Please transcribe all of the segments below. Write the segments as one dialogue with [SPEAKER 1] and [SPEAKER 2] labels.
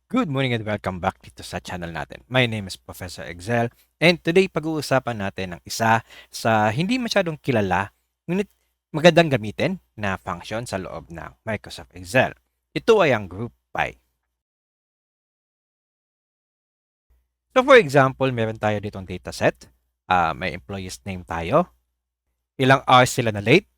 [SPEAKER 1] Good morning and welcome back dito sa channel natin. My name is Professor Excel and today pag-uusapan natin ang isa sa hindi masyadong kilala ngunit magandang gamitin na function sa loob ng Microsoft Excel. Ito ay ang group by. So for example, meron tayo ditong dataset. May employees name tayo. Ilang hours sila na late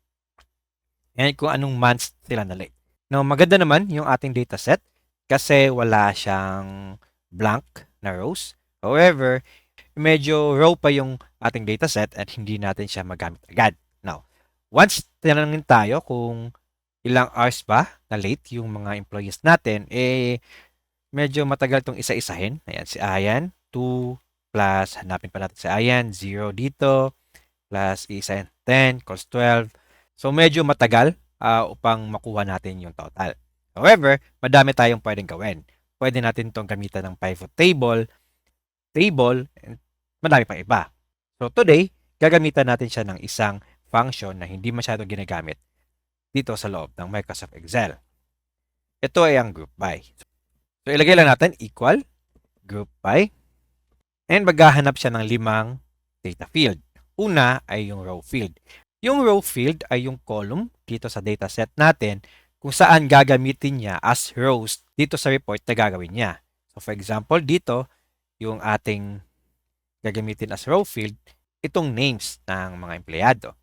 [SPEAKER 1] and kung anong months sila na late. Now maganda naman yung ating dataset kasi wala siyang blank na rows. However, medyo raw pa yung ating dataset at hindi natin siya magamit agad. Now, once tinanongin tayo kung ilang hours ba na late yung mga employees natin, medyo matagal itong isa-isahin. Ayan, si Ayan, 2 plus, hanapin pa natin si Ayan, 0 dito, plus isa 10, equals 12. So, medyo matagal upang makuha natin yung total. However, madami tayong pwedeng gawin. Pwede natin itong gamitan ng pivot table, and madami pang iba. So today, gagamitan natin siya ng isang function na hindi masyado ginagamit dito sa loob ng Microsoft Excel. Ito ay ang group by. So ilagay lang natin equal group by and maghahanap siya ng 5 data field. Una ay yung row field. Yung row field ay yung column dito sa dataset natin kung saan gagamitin niya as rows dito sa report na gagawin niya. So for example, dito, yung ating gagamitin as row field, itong names ng mga empleyado.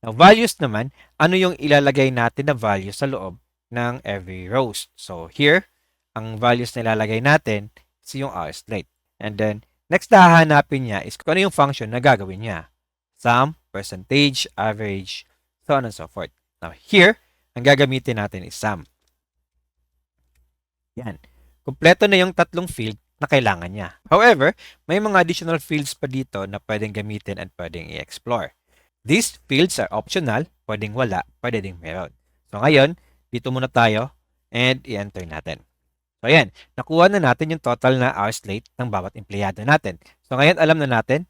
[SPEAKER 1] Now, values naman, ano yung ilalagay natin na value sa loob ng every rows. So here, ang values na ilalagay natin is yung hours late. And then, next na hahanapin niya is kung ano yung function na gagawin niya. Sum, percentage, average, so on and so forth. Now, here, ang gagamitin natin is sum. Yan. Kompleto na yung tatlong field na kailangan niya. However, may mga additional fields pa dito na pwedeng gamitin at pwedeng i-explore. These fields are optional, pwedeng wala, pwede ding meron. So ngayon, dito muna tayo and i-enter natin. So ayan, nakuha na natin yung total na hours late ng bawat empleyado natin. So ngayon, alam na natin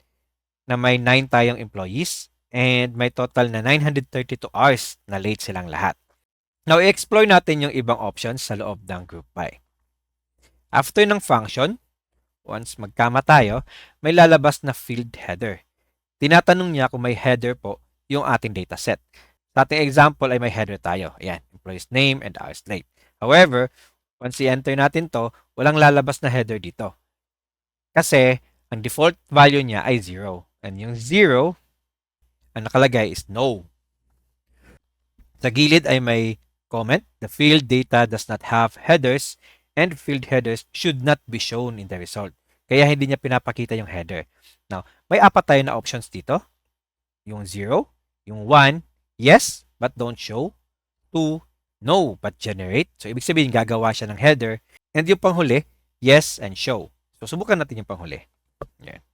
[SPEAKER 1] na may 9 tayong employees and may total na 932 hours na late silang lahat. Now, i-explore natin yung ibang options sa loob ng group by. After ng function, once magkama tayo, may lalabas na field header. Tinatanong niya kung may header po yung ating dataset. Sa ating example ay may header tayo. Ayan, employee's name and hours late. However, once i-enter natin to, walang lalabas na header dito. Kasi, ang default value niya ay 0. And yung 0, ang nakalagay is no. Sa gilid ay may comment, the field data does not have headers and field headers should not be shown in the result. Kaya hindi niya pinapakita yung header. Now, may 4 tayo na options dito. Yung 0, yung 1, yes, but don't show. 2, no, but generate. So, ibig sabihin, gagawa siya ng header. And yung panghuli, yes and show. So, subukan natin yung panghuli. Yan.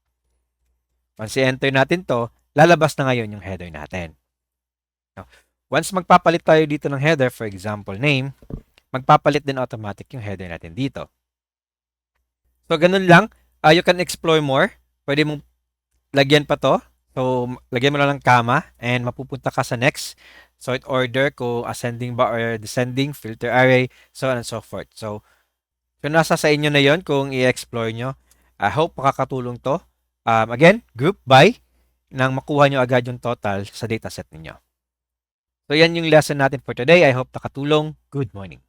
[SPEAKER 1] Once i-enter natin to, lalabas na ngayon yung header natin. Now, once magpapalit tayo dito ng header, for example, name, magpapalit din automatic yung header natin dito. So, ganun lang. You can explore more. Pwede mong lagyan pa to. So, lagyan mo lang ng comma and mapupunta ka sa next. Sort order kung ascending ba or descending, filter array, so on and so forth. So nasa sa inyo na yon kung i-explore nyo. I hope makakatulong to. Again, group by nang makuha nyo agad yung total sa dataset ninyo. So yan yung lesson natin for today. I hope nakatulong. Good morning.